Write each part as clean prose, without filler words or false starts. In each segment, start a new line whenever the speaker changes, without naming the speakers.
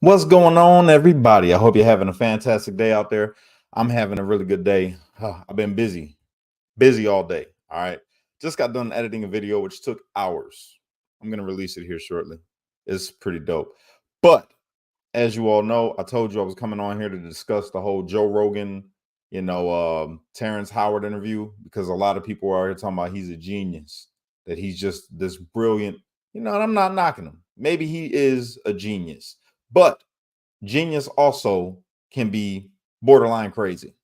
What's going on, everybody? I hope you're having a fantastic day out there. I'm having a really good day. I've been busy all day. All right. Just got done editing a video, which took hours. I'm going to release it here shortly. It's pretty dope. But as you all know, I told you I was coming on here to discuss the whole Joe Rogan, Terrence Howard interview, because a lot of people are here talking about he's a genius, that he's just this brilliant, and I'm not knocking him. Maybe he is a genius, but genius also can be borderline crazy.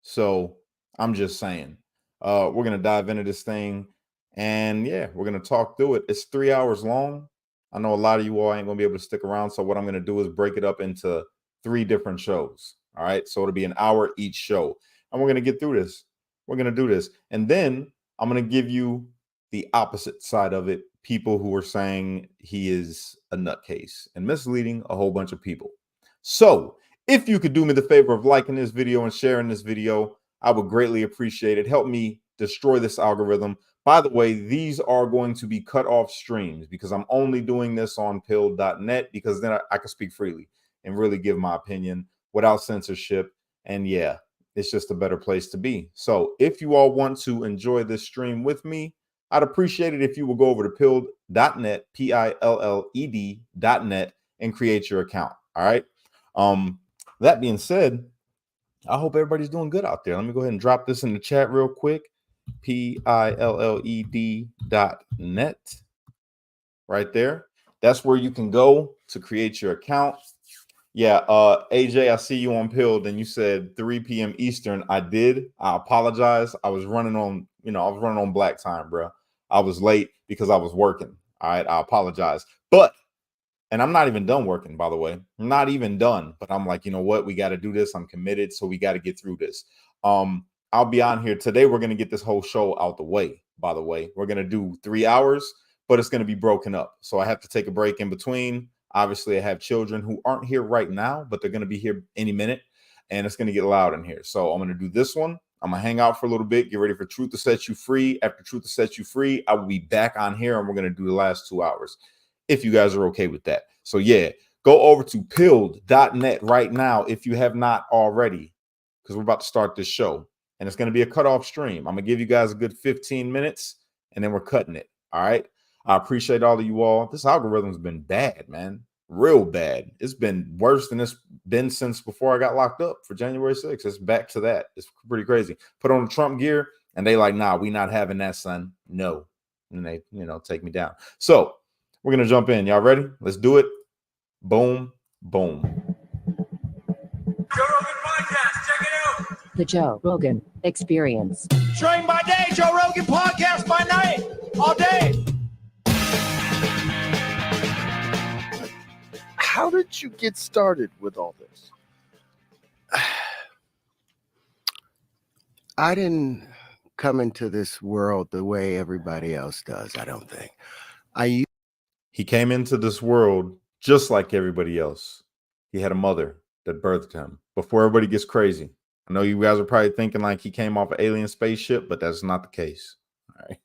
So I'm just saying, we're going to dive into this thing and yeah, we're going to talk through it. It's 3 hours long. I know a lot of you all ain't going to be able to stick around. So what I'm going to do is break it up into 3 different shows. All right. So it'll be an hour each show and we're going to get through this. We're going to do this. And then I'm going to give you the opposite side of it. People who are saying he is a nutcase and misleading a whole bunch of people. So if you could do me the favor of liking this video and sharing this video, I would greatly appreciate it. Help me destroy this algorithm. By the way, these are going to be cut off streams because I'm only doing this on pilled.net because then I can speak freely and really give my opinion without censorship. And yeah, it's just a better place to be. So if you all want to enjoy this stream with me, I'd appreciate it if you will go over to pilled.net, pilled.net, and create your account. All right. That being said, I hope everybody's doing good out there. Let me go ahead and drop this in the chat real quick. pilled.net right there. That's where you can go to create your account. Yeah, AJ, I see you on Pilled and you said 3 p.m. Eastern. I did. I apologize. I was running on black time, bro. I was late because I was working. All right, I apologize. And I'm not even done working, by the way. I'm not even done. But I'm like, you know what? We got to do this. I'm committed. So we got to get through this. I'll be on here today. We're going to get this whole show out the way, by the way. We're going to do 3 hours, but it's going to be broken up. So I have to take a break in between. Obviously, I have children who aren't here right now, but they're going to be here any minute. And it's going to get loud in here. So I'm going to do this one. I'm going to hang out for a little bit. Get ready for Truth to Set You Free. After Truth to Set You Free, I will be back on here and we're going to do the last 2 hours. If you guys are okay with that. So yeah, go over to pilled.net right now if you have not already, because we're about to start this show and it's going to be a cutoff stream. I'm going to give you guys a good 15 minutes and then we're cutting it. All right. I appreciate all of you all. This algorithm's been bad, man. Real bad. It's been worse than it's been since before I got locked up for January 6th. It's back to that. It's pretty crazy. Put on the Trump gear and they like, nah, we not having that, son. No. And they, take me down. So we're going to jump in. Y'all ready? Let's do it. Boom, boom.
Joe Rogan Podcast. Check it out.
The Joe Rogan Experience.
Train by day, Joe Rogan Podcast by night. All day.
How did you get started with all this?
I didn't come into this world the way everybody else does, I don't think.
He came into this world just like everybody else. He had a mother that birthed him. Before everybody gets crazy, I know you guys are probably thinking like he came off an alien spaceship, but that's not the case. All right.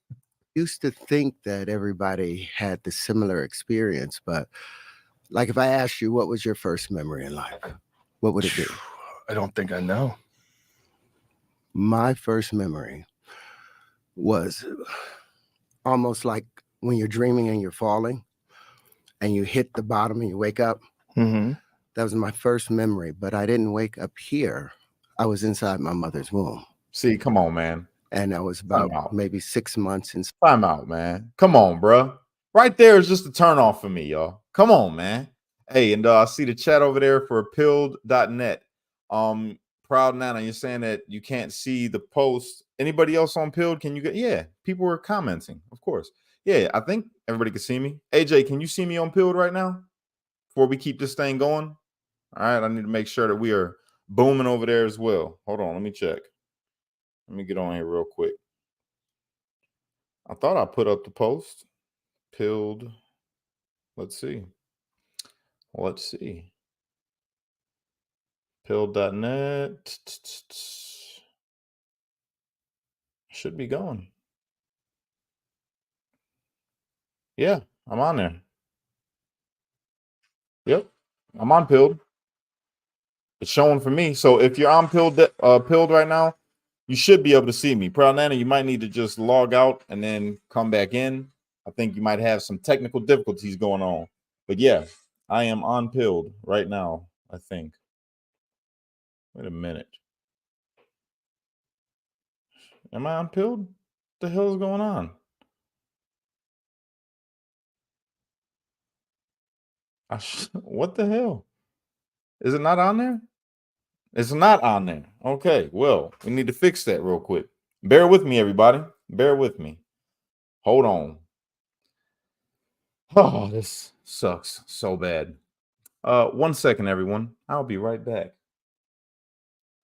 Used to think that everybody had the similar experience, but like if I asked you, what was your first memory in life? What would it be?
I don't think I know.
My first memory was almost like when you're dreaming and you're falling and you hit the bottom and you wake up.
Mm-hmm.
That was my first memory, but I didn't wake up here. I was inside my mother's womb.
See, come on, man.
And I was about maybe 6 months inside.
Time out, man. Come on, bro. Right there is just a turn off for me, y'all. Come on, man. Hey, and I see the chat over there for pilled.net. Proud Nana, you're saying that you can't see the post. Anybody else on Pilled? Can you get? Yeah, people were commenting, of course. Yeah, I think everybody can see me. AJ, can you see me on Pilled right now? Before we keep this thing going. All right, I need to make sure that we are booming over there as well. Hold on, let me check. Let me get on here real quick. I thought I put up the post. Pilled. Let's see. Let's see. Pilled.net. Should be going. Yeah, I'm on there. Yep. I'm on pilled. It's showing for me. So if you're on pilled right now, you should be able to see me. Nana, you might need to just log out and then come back in. I think you might have some technical difficulties going on. But yeah, I am on pilled right now, I think. Wait a minute. Am I on pilled? What the hell is going on? What the hell? Is it not on there? It's not on there. Okay, well, we need to fix that real quick. Bear with me, everybody. Bear with me. Hold on. Oh, this sucks so bad. 1 second, everyone. I'll be right back.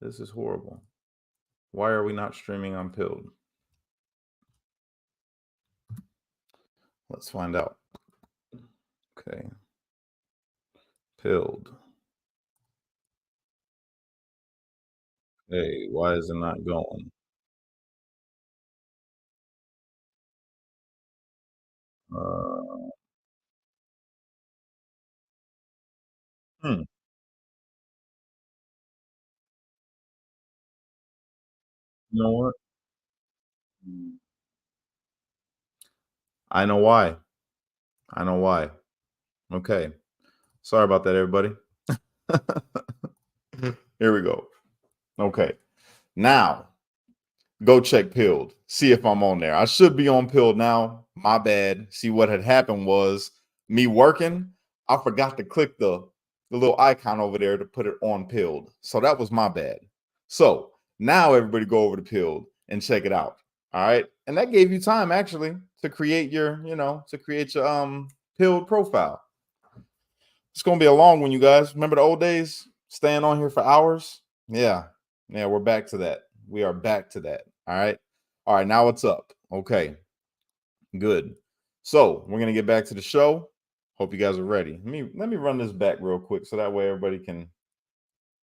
This is horrible. Why are we not streaming on Pilled? Let's find out. Okay. Pilled. Hey, why is it not going? Uh, hmm. You know what? I know why. I know why. Okay. Sorry about that, everybody. Here we go. Okay. Now, go check Pilled. See if I'm on there. I should be on Pilled now. My bad. See, what had happened was me working. I forgot to click the little icon over there to put it on Pilled. So that was my bad. So now everybody go over to Pilled and check it out. All right. And that gave you time actually to create your, Pilled profile. It's gonna be a long one, you guys. Remember the old days? Staying on here for hours? Yeah. Yeah, we're back to that. We are back to that. All right. All right, now what's up? Okay. Good. So we're gonna get back to the show. Hope you guys are ready. Let me run this back real quick so that way everybody can.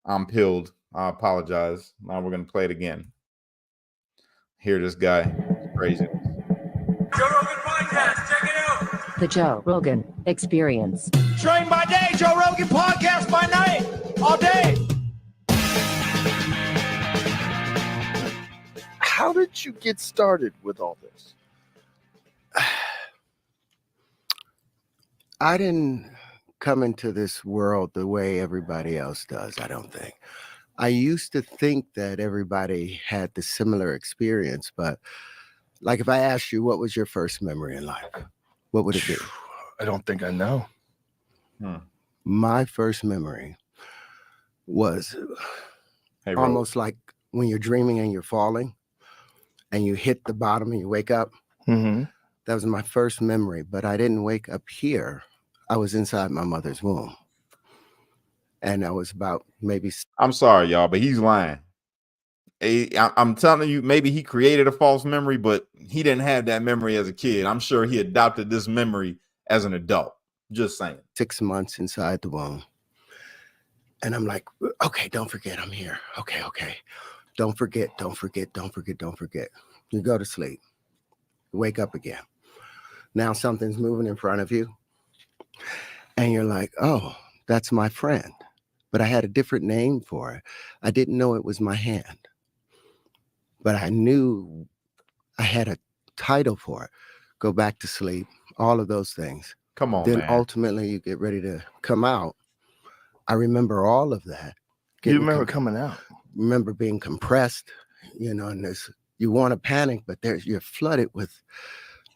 I'm pilled. I apologize. Now we're gonna play it again. Hear this guy. Crazy.
Joe Rogan Podcast. Check it out.
The Joe Rogan Experience.
Train by day, Joe Rogan Podcast by night. All day.
How did you get started with all this?
I didn't come into this world the way everybody else does, I don't think. I used to think that everybody had the similar experience, but like if I asked you, what was your first memory in life? What would it be?
I don't think I know.
My first memory was
Hey, Rose.
almost like when you're dreaming and you're falling and you hit the bottom and you wake up.
Mm-hmm.
That was my first memory, but I didn't wake up here. I was inside my mother's womb. And I was about maybe
I'm sorry, y'all, but he's lying. I'm telling you, maybe he created a false memory, but he didn't have that memory as a kid. I'm sure he adopted this memory as an adult. Just saying.
6 months inside the womb. And I'm like, okay, don't forget I'm here. Okay. Don't forget. You go to sleep. Wake up again. Now something's moving in front of you. And you're like, oh, that's my friend. But I had a different name for it. I didn't know it was my hand. But I knew I had a title for it. Go back to sleep, all of those things.
Come on,
Then
man.
ultimately you get ready to come out. I remember all of that.
You remember coming out?
Remember being compressed, and you want to panic, but you're flooded with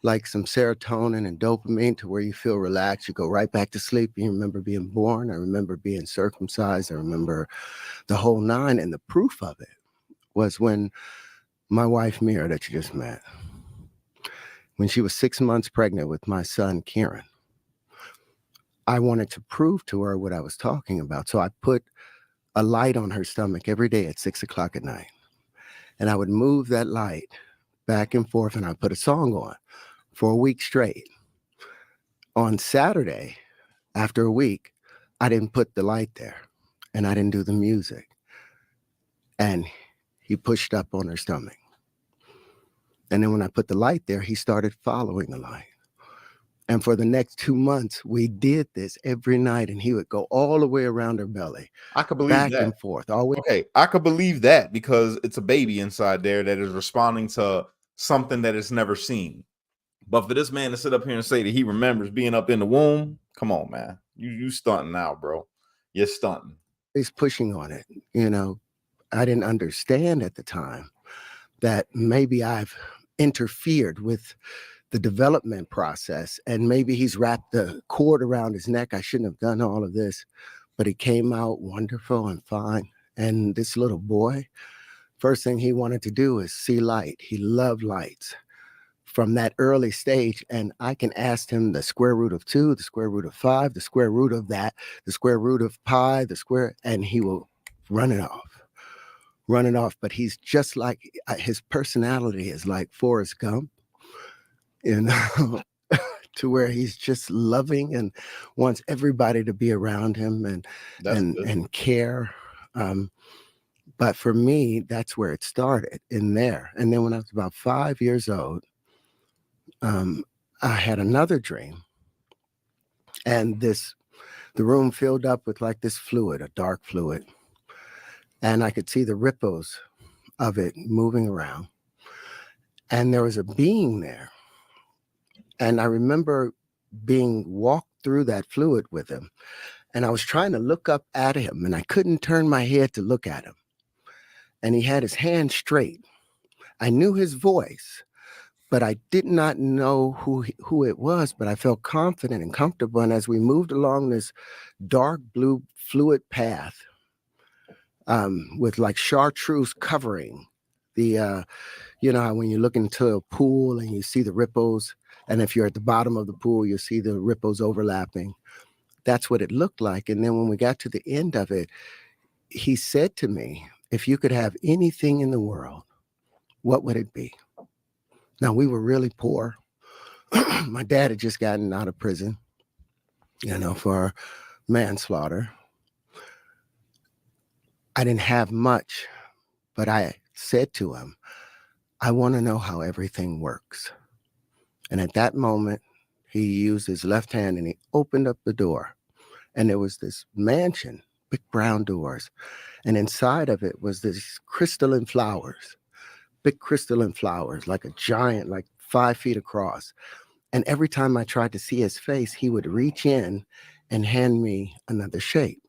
like some serotonin and dopamine to where you feel relaxed. You go right back to sleep. You remember being born. I remember being circumcised. I remember the whole nine. And the proof of it was when my wife, Mira, that you just met, when she was 6 months pregnant with my son, Kieran, I wanted to prove to her what I was talking about. So I put a light on her stomach every day at 6 o'clock at night. And I would move that light back and forth and I put a song on for a week straight. On Saturday, after a week, I didn't put the light there and I didn't do the music. And he pushed up on her stomach. And then when I put the light there, he started following the light. And for the next 2 months, we did this every night, and he would go all the way around her belly,
I could believe
back
that.
and forth, always.
Okay, I could believe that because it's a baby inside there that is responding to something that it's never seen. But for this man to sit up here and say that he remembers being up in the womb, come on, man. You stunting now, bro. You're stunting.
He's pushing on it. You know, I didn't understand at the time that maybe I've interfered with the development process, and maybe he's wrapped the cord around his neck. I shouldn't have done all of this, but it came out wonderful and fine. And this little boy, first thing he wanted to do is see light. He loved lights from that early stage. And I can ask him the square root of 2, the square root of 5, the square root of that, the square root of pi, and he will run it off. But he's just like, his personality is like Forrest Gump, you know, to where he's just loving and wants everybody to be around him and care. But for me, that's where it started, in there. And then when I was about 5 years old, I had another dream, and the room filled up with like this fluid, a dark fluid, and I could see the ripples of it moving around, and there was a being there. And I remember being walked through that fluid with him, and I was trying to look up at him, and I couldn't turn my head to look at him. And he had his hand straight. I knew his voice, but I did not know who it was, but I felt confident and comfortable. And as we moved along this dark blue fluid path, with like chartreuse covering the, you know how when you look into a pool and you see the ripples, and if you're at the bottom of the pool, you see the ripples overlapping. That's what it looked like. And then when we got to the end of it, he said to me, if you could have anything in the world, what would it be? Now, we were really poor. My dad had just gotten out of prison, you know, for manslaughter. I didn't have much, but I said to him, I want to know how everything works. And at that moment, he used his left hand and he opened up the door. And there was this mansion, big brown doors. And inside of it was this crystalline flowers, big crystalline flowers, like a giant, like 5 feet across. And every time I tried to see his face, he would reach in and hand me another shape.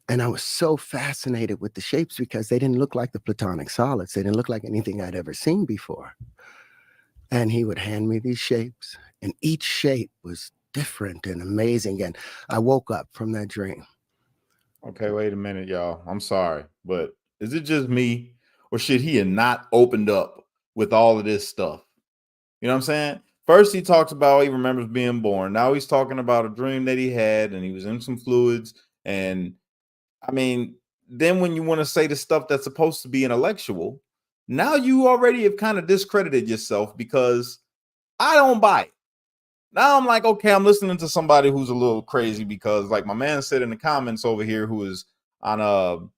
And I was so fascinated with the shapes because they didn't look like the platonic solids. They didn't look like anything I'd ever seen before. And he would hand me these shapes, and each shape was different and amazing. And I woke up from that dream.
Okay, wait a minute, y'all. I'm sorry, but is it just me, or should he have not opened up with all of this stuff? You know what I'm saying? First, he talks about he remembers being born. Now he's talking about a dream that he had, and he was in some fluids. And I mean, then when you want to say the stuff that's supposed to be intellectual, now you already have kind of discredited yourself, because I don't buy it. Now I'm like, okay, I'm listening to somebody who's a little crazy, because like my man said in the comments over here, who is on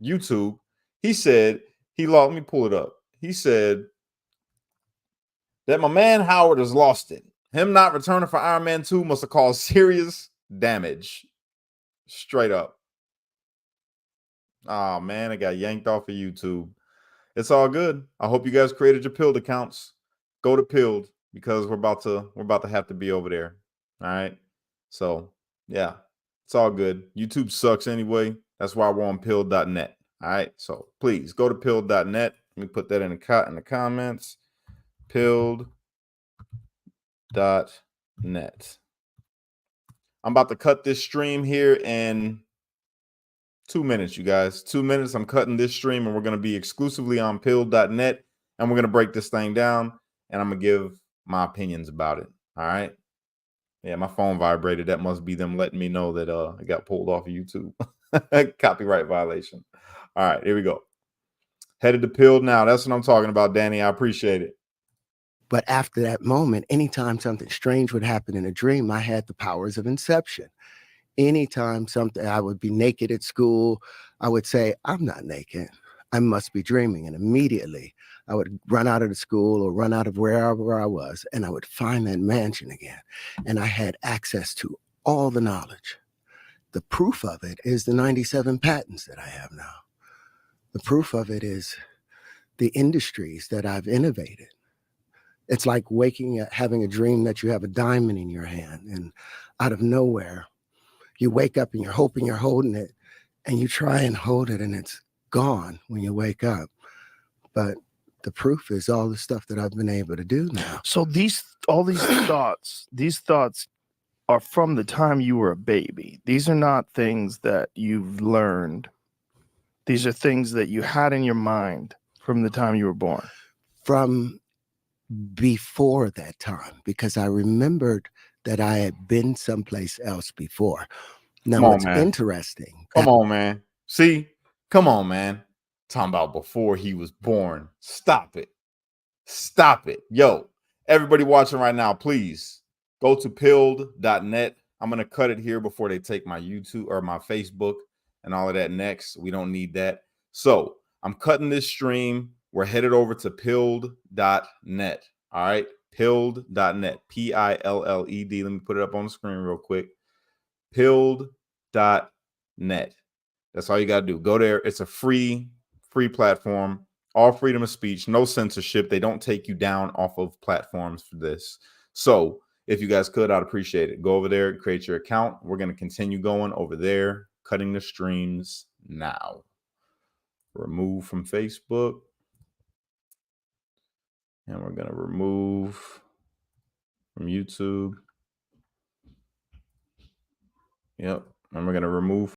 YouTube, he said let me pull it up. He said that my man Howard has lost it. Him not returning for Iron Man 2 must have caused serious damage. Straight up. Oh man, I got yanked off of YouTube. It's all good. I hope you guys created your Pilled accounts. Go to Pilled, because we're about to have to be over there. All right. So yeah, it's all good. YouTube sucks anyway. That's why we're on Pilled.net. All right. So please go to Pilled.net. Let me put that in the comments. Pilled.net. I'm about to cut this stream here in 2 minutes, you guys. 2 minutes. I'm cutting this stream, and we're going to be exclusively on Pilled.net, and we're going to break this thing down, and I'm going to give my opinions about it. All right. Yeah, my phone vibrated. That must be them letting me know that I got pulled off of YouTube. Copyright violation. All right, here we go. Headed to Pilled now. That's what I'm talking about, Danny. I appreciate it.
But after that moment, anytime something strange would happen in a dream, I had the powers of inception. Anytime I would be naked at school, I would say, I'm not naked. I must be dreaming. And immediately I would run out of the school or run out of wherever I was, and I would find that mansion again. And I had access to all the knowledge. The proof of it is the 97 patents that I have now. The proof of it is the industries that I've innovated. It's like waking up, having a dream that you have a diamond in your hand, and out of nowhere, you wake up and you're hoping you're holding it, and you try and hold it and it's gone when you wake up. But the proof is all the stuff that I've been able to do now.
So all these thoughts are from the time you were a baby. These are not things that you've learned. These are things that you had in your mind from the time you were born.
From before that time, because I remembered that I had been someplace else before. Now,
Come on,
what's
man.
interesting.
Come on, man. See? Come on, man. Talking about before he was born. Stop it. Stop it. Yo, everybody watching right now, please go to pilled.net. I'm going to cut it here before they take my YouTube or my Facebook and all of that next. We don't need that. So I'm cutting this stream. We're headed over to pilled.net. All right. Pilled.net. Pilled. Let me put it up on the screen real quick. Pilled.net. That's all you got to do. Go there. It's a free platform. All freedom of speech, no censorship. They don't take you down off of platforms for this. So if you guys could, I'd appreciate it. Go over there, create your account. We're going to continue going over there, cutting the streams now. Remove from Facebook. And we're going to remove from YouTube. Yep. And we're going to remove